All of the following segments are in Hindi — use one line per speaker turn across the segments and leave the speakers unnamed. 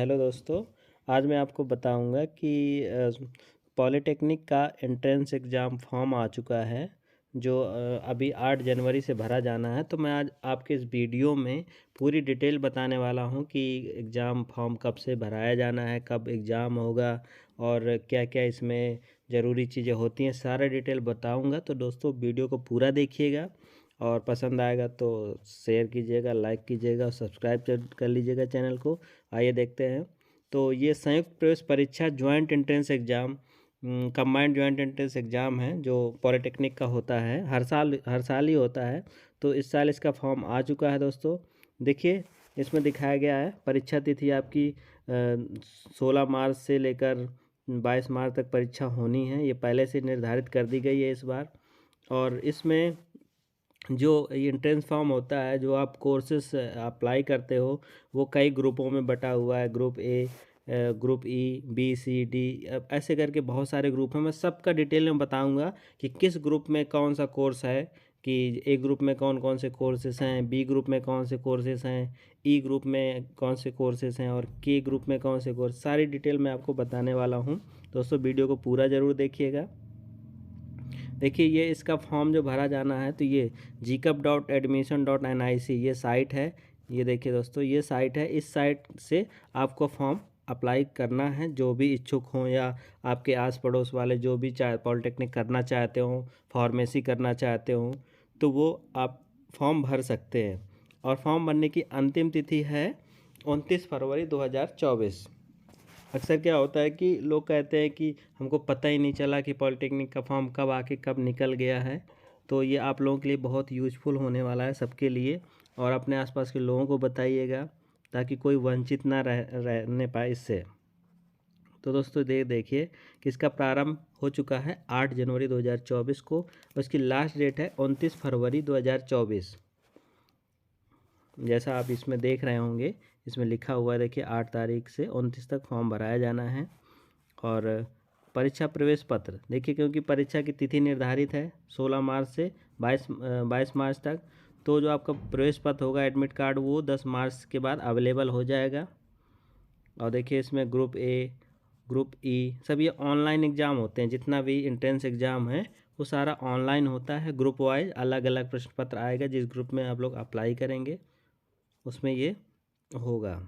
हेलो दोस्तों। आज मैं आपको बताऊंगा कि पॉलिटेक्निक का एंट्रेंस एग्ज़ाम फॉर्म आ चुका है जो अभी 8 जनवरी से भरा जाना है। तो मैं आज आपके इस वीडियो में पूरी डिटेल बताने वाला हूं कि एग्ज़ाम फॉर्म कब से भराया जाना है, कब एग्ज़ाम होगा और क्या क्या इसमें ज़रूरी चीज़ें होती हैं, सारा डिटेल बताऊंगा। तो दोस्तों वीडियो को पूरा देखिएगा और पसंद आएगा तो शेयर कीजिएगा, लाइक कीजिएगा और सब्सक्राइब कर लीजिएगा चैनल को। आइए देखते हैं। तो ये संयुक्त प्रवेश परीक्षा joint entrance exam, combined joint entrance exam है जो पॉलिटेक्निक का होता है। हर साल ही होता है। तो इस साल इसका फॉर्म आ चुका है दोस्तों। देखिए इसमें दिखाया गया है परीक्षा तिथि आपकी 16 मार्च से लेकर 22 मार्च तक परीक्षा होनी है। ये पहले से निर्धारित कर दी गई है इस बार। और इसमें जो एंट्रेंस फॉर्म होता है, जो आप कोर्सेस अप्लाई करते हो, वो कई ग्रुपों में बटा हुआ है। Group A, group E, B, C, D, ऐसे करके बहुत सारे ग्रुप हैं। मैं सबका डिटेल में बताऊंगा कि किस ग्रुप में कौन सा कोर्स है, कि ए ग्रुप में कौन कौन से कोर्सेस हैं, बी ग्रुप में कौन से कोर्सेस हैं, ई ग्रुप में कौन से कोर्सेस हैं और के ग्रुप में कौन से कोर्स, सारी डिटेल मैं आपको बताने वाला हूँ। दोस्तों वीडियो को पूरा ज़रूर देखिएगा। देखिए ये इसका फॉर्म जो भरा जाना है, तो ये gcup.admission.nic ये साइट है। ये देखिए दोस्तों, ये साइट है। इस साइट से आपको फॉर्म अप्लाई करना है। जो भी इच्छुक हों या आपके आस पड़ोस वाले जो भी पॉलिटेक्निक करना चाहते हों, फार्मेसी करना चाहते हों, तो वो आप फॉर्म भर सकते हैं। और फॉर्म भरने की अंतिम तिथि है 29 फरवरी 2024। अक्सर क्या होता है कि लोग कहते हैं कि हमको पता ही नहीं चला कि पॉलिटेक्निक का फॉर्म कब आके कब निकल गया है। तो ये आप लोगों के लिए बहुत यूज़फुल होने वाला है, सबके लिए। और अपने आसपास के लोगों को बताइएगा ताकि कोई वंचित ना रहने पाए इससे। तो दोस्तों देखिए कि इसका प्रारंभ हो चुका है 8 जनवरी 2024 को और इसकी लास्ट डेट है 29 फरवरी 2024। जैसा आप इसमें देख रहे होंगे, इसमें लिखा हुआ है, देखिए 8 तारीख से 29 तक फॉर्म भराया जाना है। और परीक्षा प्रवेश पत्र देखिए, क्योंकि परीक्षा की तिथि निर्धारित है 16 मार्च से 22 मार्च तक। तो जो आपका प्रवेश पत्र होगा, एडमिट कार्ड, वो 10 मार्च के बाद अवेलेबल हो जाएगा। और देखिए इसमें ग्रुप ए, ग्रुप ई, सब ये ऑनलाइन एग्ज़ाम होते हैं। जितना भी एंट्रेंस एग्ज़ाम है वो सारा ऑनलाइन होता है। ग्रुप वाइज अलग अलग प्रश्न पत्र आएगा। जिस ग्रुप में आप लोग अप्लाई करेंगे उसमें ये होगा।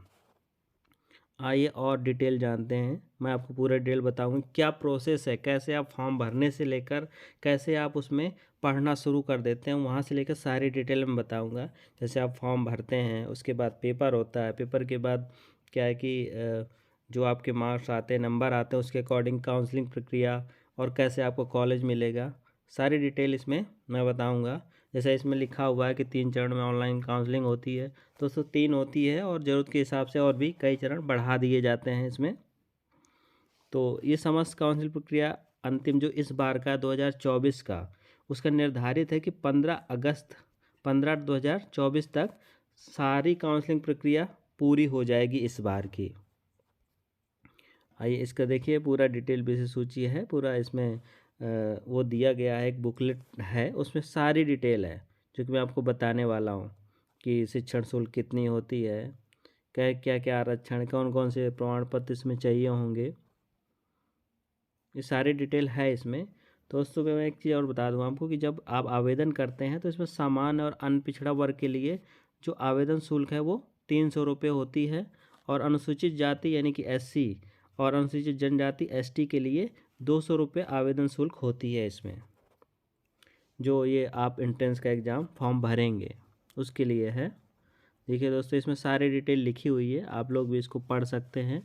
आइए और डिटेल जानते हैं। मैं आपको पूरा डिटेल बताऊंगा क्या प्रोसेस है, कैसे आप फॉर्म भरने से लेकर कैसे आप उसमें पढ़ना शुरू कर देते हैं, वहाँ से लेकर सारी डिटेल में बताऊंगा। जैसे आप फॉर्म भरते हैं, उसके बाद पेपर होता है। पेपर के बाद क्या है कि जो आपके मार्क्स आते हैं, नंबर आते हैं, उसके अकॉर्डिंग काउंसलिंग प्रक्रिया और कैसे आपको कॉलेज मिलेगा, सारी डिटेल इसमें मैं बताऊँगा। जैसे इसमें लिखा हुआ है कि 3 चरण में ऑनलाइन काउंसलिंग होती है। तो 3 होती है और ज़रूरत के हिसाब से और भी कई चरण बढ़ा दिए जाते हैं इसमें। तो ये समस्त काउंसलिंग प्रक्रिया अंतिम जो इस बार का 2024 का, उसका निर्धारित है कि 15/2024 तक सारी काउंसलिंग प्रक्रिया पूरी हो जाएगी इस बार की। आइए इसका देखिए पूरा डिटेल विषय सूची है। पूरा इसमें वो दिया गया है, एक बुकलेट है, उसमें सारी डिटेल है जो कि मैं आपको बताने वाला हूँ कि शिक्षण शुल्क कितनी होती है, क्या क्या क्या आरक्षण, कौन कौन से प्रमाण पत्र इसमें चाहिए होंगे, ये सारी डिटेल है इसमें। तो दोस्तों मैं एक चीज़ और बता दूँ आपको कि जब आप आवेदन करते हैं तो इसमें सामान्य और अनपिछड़ा वर्ग के लिए जो आवेदन शुल्क है वो 300 रुपये होती है। और अनुसूचित जाति यानी कि SC और अनुसूचित जनजाति ST के लिए 200 रुपये आवेदन शुल्क होती है इसमें। जो ये आप एंट्रेंस का एग्ज़ाम फॉर्म भरेंगे उसके लिए है। देखिए दोस्तों इसमें सारी डिटेल लिखी हुई है, आप लोग भी इसको पढ़ सकते हैं।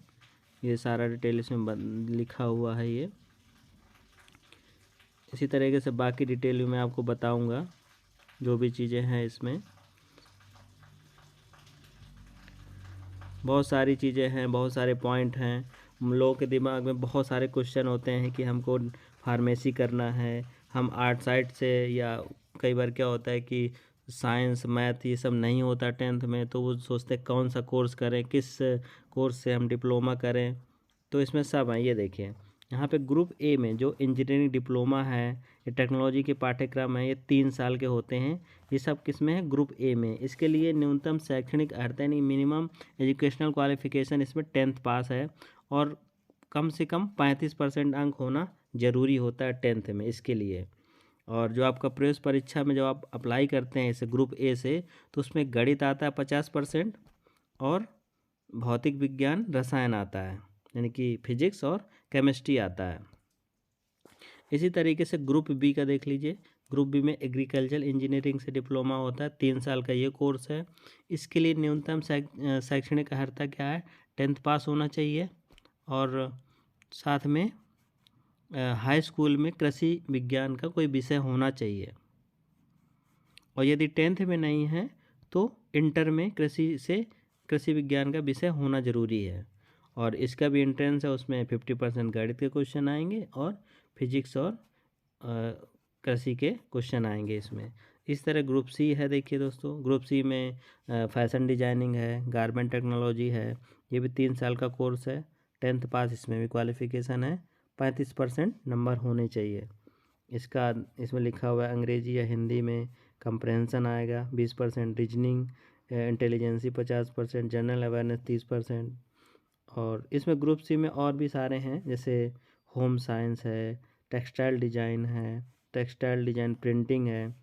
ये सारा डिटेल इसमें लिखा हुआ है। ये इसी तरीके से बाकी डिटेल भी मैं आपको बताऊंगा जो भी चीज़ें हैं इसमें। बहुत सारी चीज़ें हैं, बहुत सारे पॉइंट हैं। हम लोगों के दिमाग में बहुत सारे क्वेश्चन होते हैं कि हमको फार्मेसी करना है, हम आर्ट साइड से, या कई बार क्या होता है कि साइंस मैथ ये सब नहीं होता 10th में, तो वो सोचते हैं कौन सा कोर्स करें, किस कोर्स से हम डिप्लोमा करें। तो इसमें सब है। ये देखिए यहाँ पे ग्रुप ए में जो इंजीनियरिंग डिप्लोमा है या टेक्नोलॉजी के पाठ्यक्रम है, ये 3 साल के होते हैं। ये सब किस में है? ग्रुप ए में। इसके लिए न्यूनतम शैक्षणिक अर्हता यानी मिनिमम एजुकेशनल क्वालिफिकेशन इसमें 10th पास है और कम से कम 35% अंक होना ज़रूरी होता है 10th में इसके लिए। और जो आपका प्रवेश परीक्षा में जब आप अप्लाई करते हैं इसे ग्रुप ए से, तो उसमें गणित आता है 50% और भौतिक विज्ञान रसायन आता है, यानी कि फिजिक्स और केमिस्ट्री आता है। इसी तरीके से ग्रुप बी का देख लीजिए। ग्रुप बी में एग्रीकल्चर इंजीनियरिंग से डिप्लोमा होता है, 3 साल का ये कोर्स है। इसके लिए न्यूनतम शैक्षणिक अर्हता क्या है? 10th पास होना चाहिए और साथ में हाई स्कूल में कृषि विज्ञान का कोई विषय होना चाहिए। और यदि 10th में नहीं है तो इंटर में कृषि विज्ञान का विषय होना ज़रूरी है। और इसका भी एंट्रेंस है, उसमें 50% गणित के क्वेश्चन आएंगे और फिजिक्स और कृषि के क्वेश्चन आएंगे इसमें। इस तरह ग्रुप सी है। देखिए दोस्तों, ग्रुप सी में फैशन डिजाइनिंग है, गारमेंट टेक्नोलॉजी है। ये भी 3 साल का कोर्स है, 10th पास इसमें भी क्वालिफिकेशन है, 35% नंबर होने चाहिए। इसमें लिखा हुआ है अंग्रेजी या हिंदी में कंप्रहेंशन आएगा 20%, रीजनिंग इंटेलिजेंसी 50%, जनरल अवेयरनेस 30%। और इसमें ग्रुप सी में और भी सारे हैं, जैसे होम साइंस है, टेक्सटाइल डिज़ाइन है, टेक्सटाइल डिज़ाइन प्रिंटिंग है।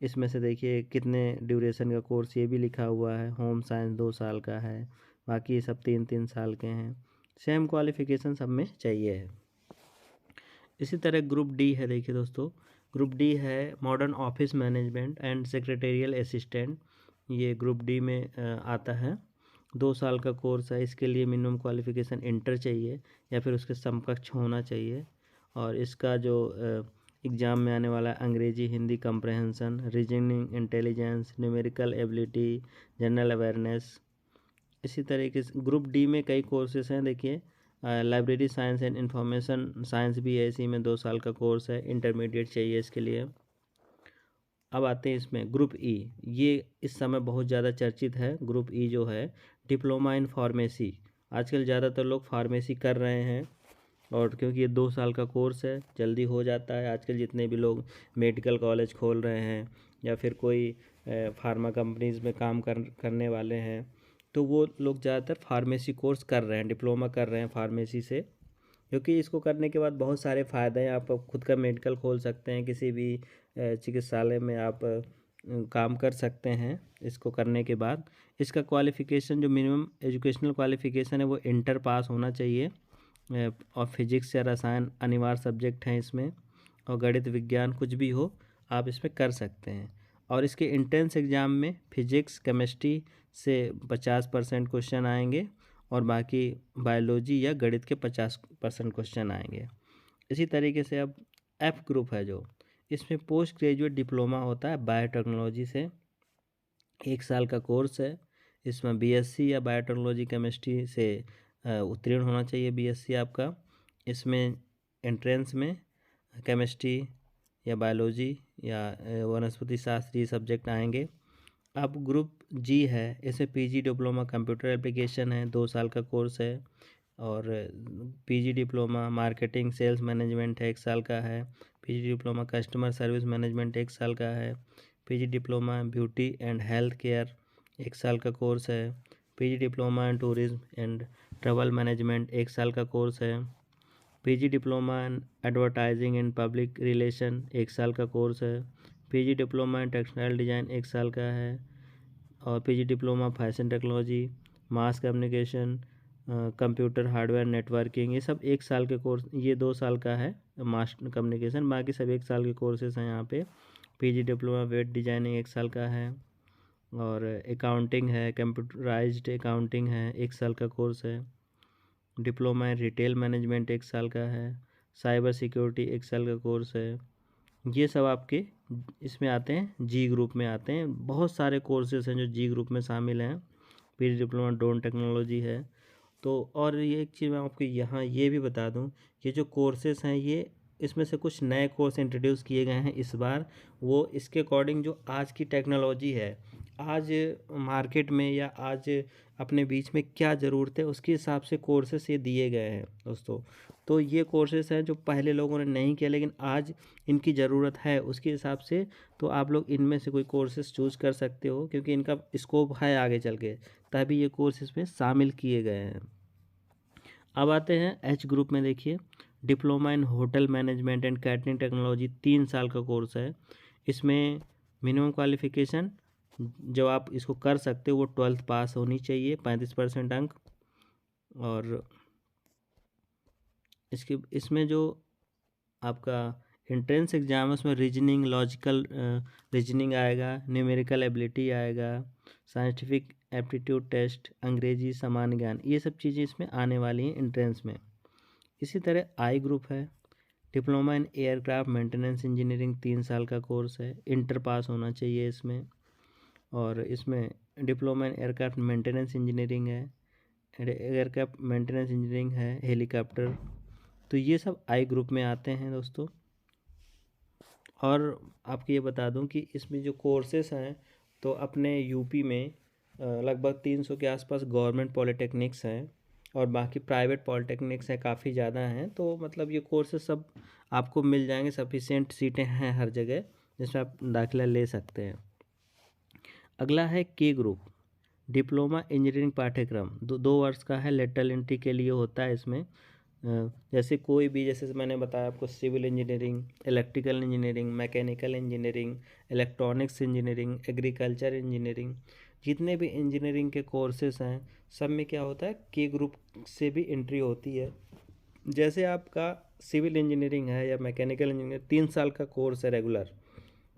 इसमें से देखिए कितने ड्यूरेशन का कोर्स ये भी लिखा हुआ है। होम साइंस 2 साल का है, बाकी ये सब 3-3 साल के हैं। सेम क्वालिफिकेशन सब में चाहिए है। इसी तरह ग्रुप डी है। देखिए दोस्तों, ग्रुप डी है modern office management and secretarial assistant. ये ग्रुप डी में आता है, 2 साल का कोर्स है। इसके लिए मिनिमम क्वालिफिकेशन इंटर चाहिए या फिर उसके समकक्ष होना चाहिए। और इसका जो एग्ज़ाम में आने वाला अंग्रेजी Hindi comprehension, reasoning intelligence, numerical ability, general awareness. इसी तरीके से ग्रुप डी में कई कोर्सेस हैं। देखिए library science and information science भी है, इसी में 2 साल का कोर्स है, इंटरमीडिएट चाहिए इसके लिए। अब आते हैं इसमें ग्रुप ई। ये इस समय बहुत ज़्यादा चर्चित है। ग्रुप ई जो है डिप्लोमा इन फार्मेसी। आजकल ज़्यादातर लोग फार्मेसी कर रहे हैं और क्योंकि ये 2 साल का कोर्स है, जल्दी हो जाता है। आजकल जितने भी लोग मेडिकल कॉलेज खोल रहे हैं या फिर कोई फार्मा कंपनीज़ में काम करने वाले हैं, तो वो लोग ज़्यादातर फार्मेसी कोर्स कर रहे हैं, डिप्लोमा कर रहे हैं फार्मेसी से। क्योंकि इसको करने के बाद बहुत सारे फ़ायदे हैं। आप खुद का मेडिकल खोल सकते हैं, किसी भी चिकित्सालय में आप काम कर सकते हैं इसको करने के बाद। इसका क्वालिफ़िकेशन जो मिनिमम एजुकेशनल क्वालिफ़िकेशन है वो इंटर पास होना चाहिए। और फिजिक्स या रसायन अनिवार्य सब्जेक्ट हैं इसमें, और गणित विज्ञान कुछ भी हो आप इसमें कर सकते हैं। और इसके एंट्रेंस एग्ज़ाम में फिजिक्स केमिस्ट्री से 50% क्वेश्चन आएंगे और बाकी बायोलॉजी या गणित के 50% क्वेश्चन आएंगे। इसी तरीके से अब एफ ग्रुप है जो, इसमें पोस्ट ग्रेजुएट डिप्लोमा होता है बायोटेक्नोलॉजी से, 1 साल का कोर्स है। इसमें बीएससी या बायोटेक्नोलॉजी केमिस्ट्री से उत्तीर्ण होना चाहिए बीएससी आपका। इसमें एंट्रेंस में केमिस्ट्री या बायोलॉजी या वनस्पति शास्त्री सब्जेक्ट आएंगे। अब ग्रुप जी है, इसमें पीजी डिप्लोमा कंप्यूटर एप्लीकेशन है, 2 साल का कोर्स है। और PG diploma marketing sales management है, 1 साल का है। PG diploma customer service management 1 साल का है। PG diploma beauty and health care 1 साल का कोर्स है। PG diploma in tourism and travel management 1 साल का कोर्स है। PG diploma in advertising and public relation 1 साल का कोर्स है। PG diploma in textile design 1 साल का है। और PG diploma fashion technology, mass communication, computer hardware networking, ये सब 1 साल के कोर्स। ये 2 साल का है मास कम्युनिकेशन, बाकी सब 1 साल के कोर्सेस हैं यहाँ पे। पीजी डिप्लोमा वेब डिज़ाइनिंग 1 साल का है। और अकाउंटिंग है, कंप्यूटराइज्ड अकाउंटिंग है, 1 साल का कोर्स है। डिप्लोमा इन रिटेल मैनेजमेंट 1 साल का है। साइबर सिक्योरिटी 1 साल का कोर्स है। ये सब आपके इसमें आते हैं, जी ग्रुप में आते हैं। बहुत सारे कोर्सेज हैं जो जी ग्रुप में शामिल हैं। पीजी डिप्लोमा ड्रोन टेक्नोलॉजी है। तो और ये एक चीज़ मैं आपको यहाँ ये भी बता दूँ, ये जो कोर्सेज हैं ये इसमें से कुछ नए कोर्स इंट्रोड्यूस किए गए हैं इस बार। वो इसके अकॉर्डिंग जो आज की टेक्नोलॉजी है, आज मार्केट में या आज अपने बीच में क्या ज़रूरत है उसके हिसाब से कोर्सेस ये दिए गए हैं दोस्तों। तो ये कोर्सेस हैं जो पहले लोगों ने नहीं किया लेकिन आज इनकी ज़रूरत है उसके हिसाब से, तो आप लोग इनमें से कोई कोर्सेस चूज़ कर सकते हो क्योंकि इनका स्कोप है आगे चल के, तभी ये कोर्स इसमें शामिल किए गए हैं। अब आते हैं एच ग्रुप में। देखिए, diploma in hotel management and catering technology 3 साल का कोर्स है। इसमें मिनिमम क्वालिफ़िकेशन जो आप इसको कर सकते हो वो 12th पास होनी चाहिए, 35% अंक। और इसमें जो आपका एंट्रेंस एग्ज़ाम है उसमें रीजनिंग, लॉजिकल रीजनिंग आएगा, न्यूमेरिकल एबिलिटी आएगा, साइंटिफिक एप्टीट्यूड टेस्ट, अंग्रेजी, सामान्य ज्ञान, ये सब चीज़ें इसमें आने वाली हैं एंट्रेंस में। इसी तरह आई ग्रुप है, diploma in aircraft maintenance engineering 3 साल का कोर्स है, इंटर पास होना चाहिए इसमें। और इसमें diploma in aircraft maintenance engineering है, एयरक्राफ्ट मेंटेनेंस इंजीनियरिंग है, हेलीकॉप्टर, तो ये सब आई ग्रुप में आते हैं दोस्तों। और आपको ये बता दूं कि इसमें जो कोर्सेस हैं तो अपने यूपी में लगभग 300 के आसपास गवर्नमेंट पॉलिटेक्निक्स हैं और बाकी प्राइवेट पॉलिटेक्निक्स हैं, काफ़ी ज़्यादा हैं। तो मतलब ये कोर्सेस सब आपको मिल जाएंगे, सफिशिएंट सीटें हैं हर जगह जिसमें आप दाखिला ले सकते हैं। अगला है के ग्रुप, डिप्लोमा इंजीनियरिंग पाठ्यक्रम, 2 वर्ष का है, लेटरल एंट्री के लिए होता है इसमें। जैसे कोई भी, जैसे मैंने बताया आपको, civil engineering, electrical engineering, mechanical engineering, electronics engineering, agriculture engineering, जितने भी इंजीनियरिंग के कोर्सेस हैं सब में क्या होता है, के ग्रुप से भी एंट्री होती है। जैसे आपका सिविल इंजीनियरिंग है या मैकेनिकल इंजीनियरिंग 3 साल का कोर्स है रेगुलर,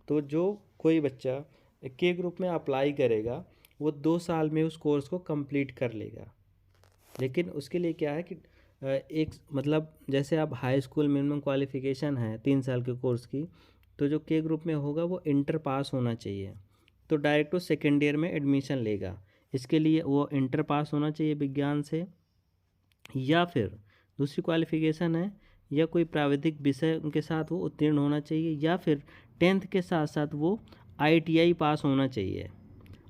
तो जो कोई बच्चा के ग्रुप में अप्लाई करेगा वो 2 साल में उस कोर्स को कंप्लीट कर लेगा। लेकिन उसके लिए क्या है कि एक मतलब जैसे आप हाई स्कूल मिनिमम क्वालिफ़िकेशन है 3 साल के कोर्स की, तो जो के ग्रुप में होगा वो इंटर पास होना चाहिए, तो डायरेक्ट वो सेकेंड ईयर में एडमिशन लेगा। इसके लिए वो इंटर पास होना चाहिए विज्ञान से, या फिर दूसरी क्वालिफ़िकेशन है या कोई प्राविधिक विषय उनके साथ वो उत्तीर्ण होना चाहिए, या फिर 10th के साथ साथ वो ITI पास होना चाहिए।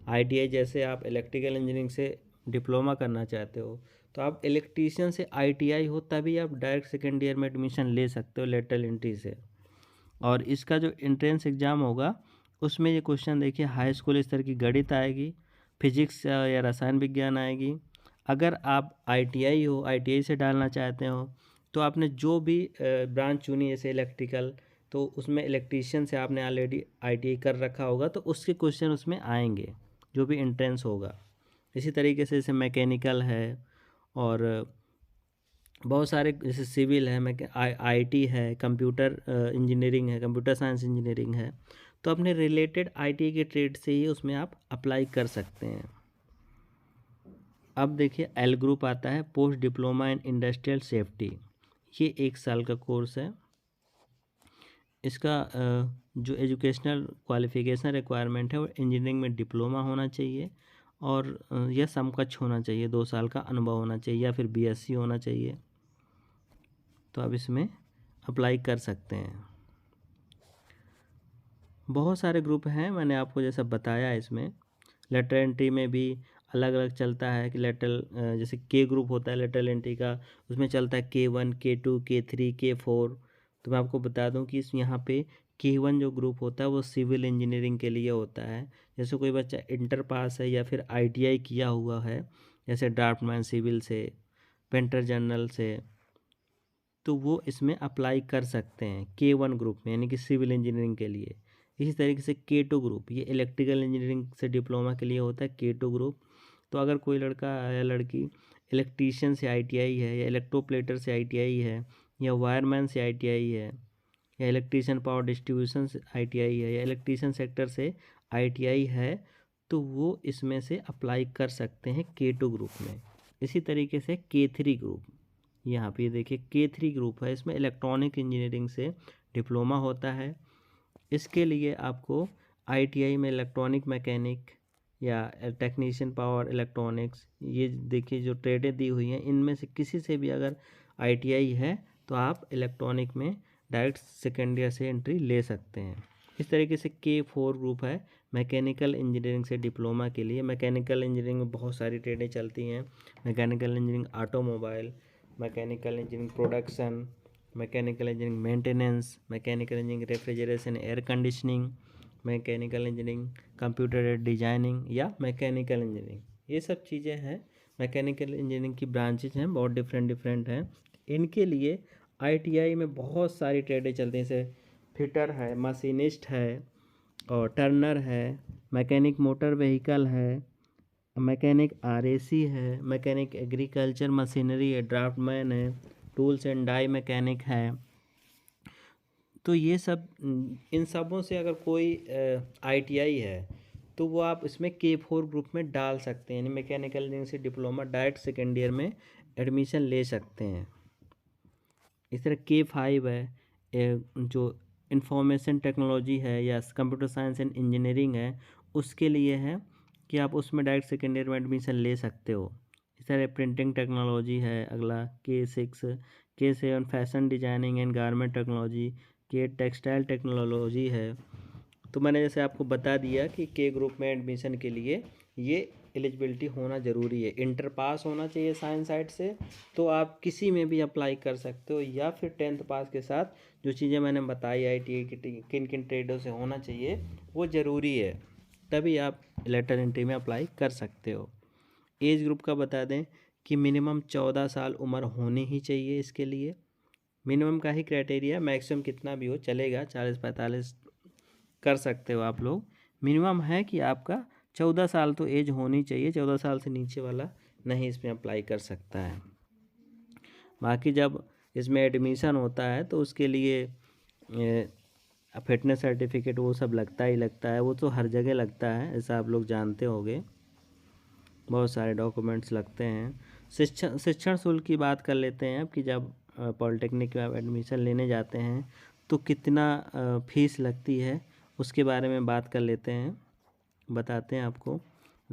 ITI जैसे आप इलेक्ट्रिकल इंजीनियरिंग से डिप्लोमा करना चाहते हो तो आप इलेक्ट्रीशियन से ITI हो तभी आप डायरेक्ट सेकेंड ईयर में एडमिशन ले सकते हो लेटरल एंट्री से। और इसका जो एंट्रेंस एग्ज़ाम होगा उसमें ये क्वेश्चन देखिए, हाई स्कूल स्तर की गणित आएगी, फिजिक्स या रसायन विज्ञान आएगी। अगर आप ITI हो, ITI से डालना चाहते हो तो आपने जो भी ब्रांच चुनी जैसे इलेक्ट्रिकल, तो उसमें इलेक्ट्रीशियन से आपने ऑलरेडी ITI कर रखा होगा तो उसके क्वेश्चन उसमें आएंगे जो भी एंट्रेंस होगा। इसी तरीके से जैसे मैकेनिकल है और बहुत सारे, जैसे सिविल है, IT है, कंप्यूटर इंजीनियरिंग है, कंप्यूटर साइंस इंजीनियरिंग है, तो अपने रिलेटेड ITI के ट्रेड से ही उसमें आप अप्लाई कर सकते हैं। अब देखिए एल ग्रुप आता है, post diploma in industrial safety, ये 1 साल का कोर्स है। इसका जो एजुकेशनल क्वालिफ़िकेशन रिक्वायरमेंट है वो इंजीनियरिंग में डिप्लोमा होना चाहिए और यह समकक्ष होना चाहिए, 2 साल का अनुभव होना चाहिए या फिर BSc होना चाहिए, तो आप इसमें अप्लाई कर सकते हैं। बहुत सारे ग्रुप हैं, मैंने आपको जैसा बताया इसमें। लेटरल एंट्री में भी अलग अलग चलता है कि लेटरल जैसे के ग्रुप होता है लेटरल एंट्री का, उसमें चलता है K1, K2, K3, K4। तो मैं आपको बता दूं कि इस यहाँ पे K1 जो ग्रुप होता है वो सिविल इंजीनियरिंग के लिए होता है। जैसे कोई बच्चा इंटर पास है या फिर ITI किया हुआ है, जैसे ड्राफ्टमैन सिविल से, पेंटर जनरल से, तो वो इसमें अप्लाई कर सकते हैं K1 ग्रुप में, यानी कि सिविल इंजीनियरिंग के लिए। इसी तरीके से K2 ग्रुप, ये इलेक्ट्रिकल इंजीनियरिंग से डिप्लोमा के लिए होता है K2 ग्रुप। तो अगर कोई लड़का या लड़की इलेक्ट्रीशियन से ITI है या इलेक्ट्रोप्लेटर से ITI है या वायरमैन से ITI है या इलेक्ट्रीशियन पावर डिस्ट्रीब्यूशन से ITI है या इलेक्ट्रीशियन सेक्टर से ITI है, तो वो इसमें से अप्लाई कर सकते हैं K2 ग्रुप में। इसी तरीके से K3 ग्रुप, यहाँ पे देखिए K3 ग्रुप है, इसमें इलेक्ट्रॉनिक इंजीनियरिंग से डिप्लोमा होता है। इसके लिए आपको ITI में इलेक्ट्रॉनिक मैकेनिक या टेक्नीशियन पावर इलेक्ट्रॉनिक्स, ये देखिए जो ट्रेडें दी हुई हैं इनमें से किसी से भी अगर ITI है तो आप इलेक्ट्रॉनिक में डायरेक्ट सेकेंड ईयर से एंट्री ले सकते हैं। इस तरीके से K4 ग्रुप है, मैकेनिकल इंजीनियरिंग से डिप्लोमा के लिए, मैकेनिकल इंजीनियरिंग में बहुत सारी ट्रेडें चलती हैं। Mechanical engineering automobile, mechanical engineering production, mechanical engineering maintenance, mechanical engineering refrigeration air conditioning, mechanical engineering computer aided designing या मैकेनिकल इंजीनियरिंग, ये सब चीज़ें हैं। मैकेनिकल इंजीनियरिंग की ब्रांचेज हैं, बहुत डिफरेंट डिफरेंट हैं। इनके लिए ITI में बहुत सारी ट्रेडें चलती हैं, जैसे फिटर है, मशीनिस्ट है और टर्नर है, मैकेनिक मोटर व्हीकल है, मैकेनिक RAC है, मैकेनिक एग्रीकल्चर मशीनरी है, ड्राफ्टमैन है, टूल्स एंड डाई मैकेनिक है। तो ये सब इन सबों से अगर कोई ITI है तो वो आप इसमें K4 ग्रुप में डाल सकते हैं, यानी मैकेनिकल इंजीनियरिंग से डिप्लोमा डायरेक्ट सेकेंड ईयर में एडमिशन ले सकते हैं। इस तरह K5 है, जो इंफॉर्मेशन टेक्नोलॉजी है या कंप्यूटर साइंस एंड इंजीनियरिंग है, उसके लिए है कि आप उसमें डायरेक्ट सेकेंड ईयर में एडमिशन ले सकते हो। इस तरह प्रिंटिंग टेक्नोलॉजी है अगला K6, K7 fashion designing and garment technology, K textile technology है। तो मैंने जैसे आपको बता दिया कि K ग्रुप में एडमिशन के लिए ये एलिजिबिलिटी होना ज़रूरी है, इंटर पास होना चाहिए साइंस साइड से, तो आप किसी में भी अप्लाई कर सकते हो, या फिर 10th पास के साथ जो चीज़ें मैंने बताई ITI की किन किन ट्रेडों से होना चाहिए वो ज़रूरी है, तभी आप लेटर एंट्री में अप्लाई कर सकते हो। एज ग्रुप का बता दें कि मिनिमम 14 साल उम्र होनी ही चाहिए इसके लिए। मिनिमम का ही क्राइटेरिया, मैक्सिमम कितना भी हो चलेगा, 40-45 कर सकते हो आप लोग। मिनिमम है कि आपका 14 साल तो एज होनी चाहिए, 14 साल से नीचे वाला नहीं इसमें अप्लाई कर सकता है। बाकी जब इसमें एडमिशन होता है तो उसके लिए फिटनेस सर्टिफिकेट वो सब लगता ही लगता है, वो तो हर जगह लगता है, ऐसा आप लोग जानते होंगे, बहुत सारे डॉक्यूमेंट्स लगते हैं। शिक्षण शुल्क की बात कर लेते हैं अब कि जब पॉलिटेक्निक में आप एडमिशन लेने जाते हैं तो कितना फीस लगती है, उसके बारे में बात कर लेते हैं, बताते हैं आपको।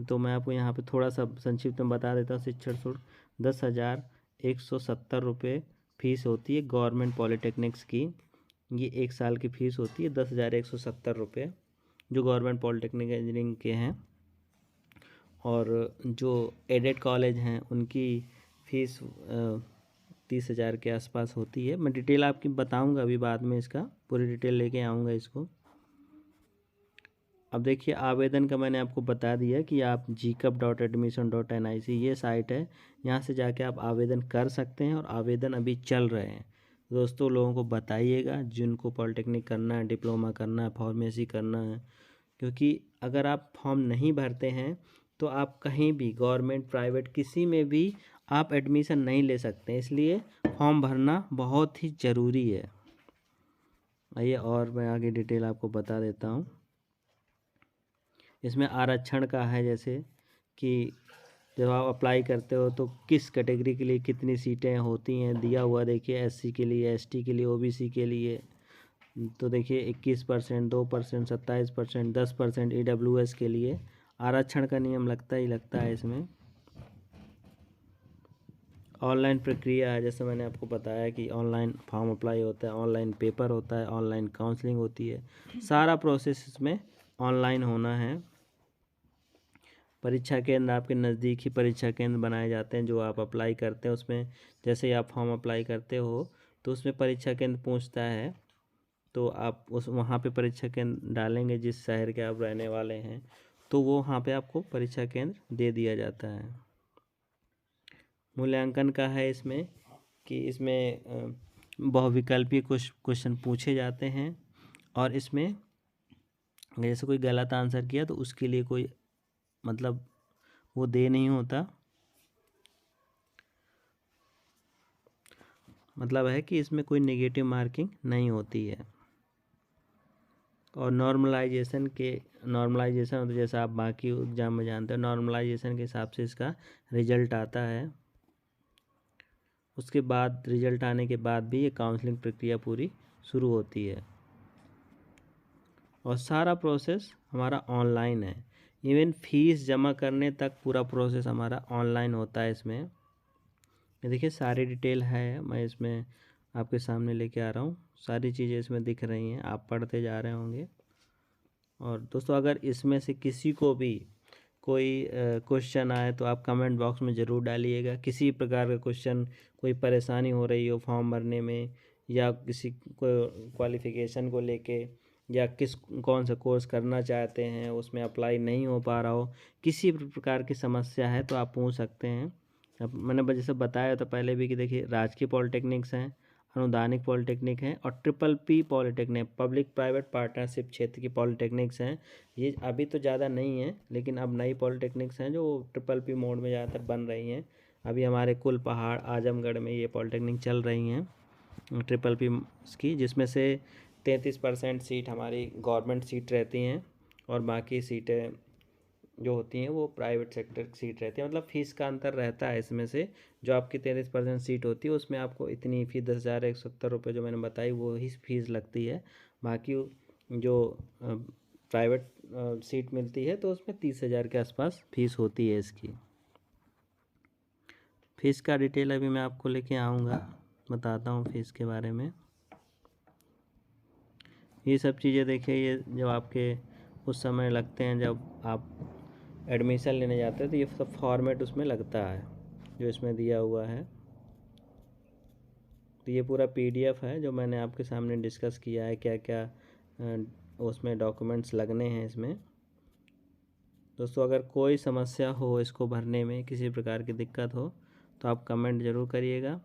तो मैं आपको यहाँ पे थोड़ा सा संक्षिप्त में बता देता हूँ। शिक्षण शुल्क 10,170 रुपये फ़ीस होती है गवर्नमेंट पॉलिटेक्निक्स की। ये 1 साल की फ़ीस होती है 10,170 रुपये, जो गवर्नमेंट पॉलिटेक्निक इंजीनियरिंग के हैं। और जो एडेड कॉलेज हैं उनकी फ़ीस 30,000 के आसपास होती है। मैं डिटेल आपकी बताऊंगा अभी बाद में, इसका पूरी डिटेल लेके आऊँगा इसको। अब देखिए आवेदन का मैंने आपको बता दिया कि आप gcup.admission.nic ये साइट है, यहाँ से जाके आप आवेदन कर सकते हैं और आवेदन अभी चल रहे हैं। दोस्तों लोगों को बताइएगा जिनको पॉलिटेक्निक करना है, डिप्लोमा करना है, फार्मेसी करना है, क्योंकि अगर आप फॉर्म नहीं भरते हैं तो आप कहीं भी गवर्नमेंट प्राइवेट किसी में भी आप एडमिशन नहीं ले सकते, इसलिए फॉर्म भरना बहुत ही ज़रूरी है। आइए और मैं आगे डिटेल आपको बता देता हूँ। इसमें आरक्षण का है, जैसे कि जब आप अप्लाई करते हो तो किस कैटेगरी के लिए कितनी सीटें होती हैं, दिया हुआ देखिए SC के लिए, ST के लिए, OBC के लिए तो देखिए 21%, 2%, 27%, 10% EWS के लिए आरक्षण का नियम लगता ही लगता है। इसमें ऑनलाइन प्रक्रिया है, जैसे मैंने आपको बताया कि ऑनलाइन फॉर्म अप्लाई होता है, ऑनलाइन पेपर होता है, ऑनलाइन काउंसलिंग होती है, सारा प्रोसेस इसमें ऑनलाइन होना है। परीक्षा केंद्र आपके नज़दीक ही परीक्षा केंद्र बनाए जाते हैं, जो आप अप्लाई करते हैं उसमें जैसे ही आप फॉर्म अप्लाई करते हो तो उसमें परीक्षा केंद्र पूछता है, तो आप उस वहाँ पे परीक्षा केंद्र डालेंगे जिस शहर के आप रहने वाले हैं, तो वो वहाँ पे आपको परीक्षा केंद्र दे दिया जाता है। मूल्यांकन का है इसमें कि इसमें बहुविकल्पीय कुछ क्वेश्चन पूछे जाते हैं, और इसमें जैसे कोई गलत आंसर किया तो उसके लिए कोई मतलब वो दे नहीं होता, मतलब है कि इसमें कोई नेगेटिव मार्किंग नहीं होती है। और नॉर्मलाइजेशन तो जैसा आप बाकी एग्जाम में जानते हो, नॉर्मलाइजेशन के हिसाब से इसका रिजल्ट आता है। उसके बाद रिजल्ट आने के बाद भी ये काउंसलिंग प्रक्रिया पूरी शुरू होती है, और सारा प्रोसेस हमारा ऑनलाइन है, इवन फीस जमा करने तक पूरा प्रोसेस हमारा ऑनलाइन होता है। इसमें ये देखिए सारी डिटेल है, मैं इसमें आपके सामने लेके आ रहा हूँ, सारी चीज़ें इसमें दिख रही हैं, आप पढ़ते जा रहे होंगे। और दोस्तों अगर इसमें से किसी को भी कोई क्वेश्चन आए तो आप कमेंट बॉक्स में ज़रूर डालिएगा। किसी प्रकार का क्वेश्चन, कोई परेशानी हो रही हो फॉर्म भरने में, या किसी को क्वालिफ़िकेशन को लेके, या कौन सा कोर्स करना चाहते हैं उसमें अप्लाई नहीं हो पा रहा हो, किसी भी प्रकार की समस्या है तो आप पूछ सकते हैं। अब मैंने जैसे बताया था पहले भी कि देखिए राजकीय पॉलिटेक्निक्स हैं, अनुदानिक पॉलिटेक्निक हैं, और triple P polytechnic public private partnership क्षेत्र की पॉलिटेक्निक्स हैं। ये अभी तो ज़्यादा नहीं है, लेकिन अब नई पॉलिटेक्निक्स हैं जो ट्रिपल पी मोड में ज़्यादातर बन रही हैं। अभी हमारे कुल पहाड़ आजमगढ़ में ये पॉलिटेक्निक चल रही हैं ट्रिपल पी की, जिसमें से 33% सीट हमारी गवर्नमेंट सीट रहती हैं और बाकी सीटें जो होती हैं वो प्राइवेट सेक्टर की सीट रहती है। मतलब फ़ीस का अंतर रहता है इसमें से। जो आपकी 33% सीट होती है उसमें आपको इतनी फ़ीस 10,170 रुपये जो मैंने बताई वो ही फ़ीस लगती है। बाकी जो प्राइवेट सीट मिलती है तो उसमें 30,000 के आसपास फ़ीस होती है इसकी। फ़ीस का डिटेल अभी मैं आपको लेके आऊँगा, बताता हूँ फ़ीस के बारे में। ये सब चीज़ें देखिए, ये जब आपके उस समय लगते हैं जब आप एडमिशन लेने जाते हैं तो ये सब फॉर्मेट उसमें लगता है जो इसमें दिया हुआ है। तो ये पूरा PDF है जो मैंने आपके सामने डिस्कस किया है, क्या क्या उसमें डॉक्यूमेंट्स लगने हैं इसमें। दोस्तों अगर कोई समस्या हो इसको भरने में, किसी प्रकार की दिक्कत हो तो आप कमेंट ज़रूर करिएगा।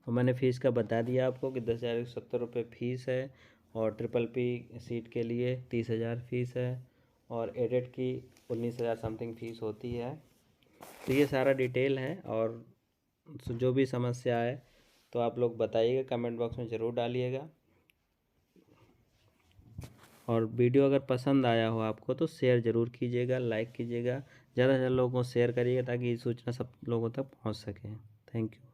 और मैंने फ़ीस का बता दिया आपको कि 10,170 रुपये फ़ीस है, और ट्रिपल पी सीट के लिए 30,000 फ़ीस है, और एडेड की 19,000 समथिंग फ़ीस होती है। तो ये सारा डिटेल है, और जो भी समस्या है तो आप लोग बताइएगा, कमेंट बॉक्स में ज़रूर डालिएगा। और वीडियो अगर पसंद आया हो आपको तो शेयर ज़रूर कीजिएगा, लाइक कीजिएगा, ज़्यादा से ज़्यादा लोगों को शेयर करिएगा ताकि ये सूचना सब लोगों तक पहुंच सके। Thank you.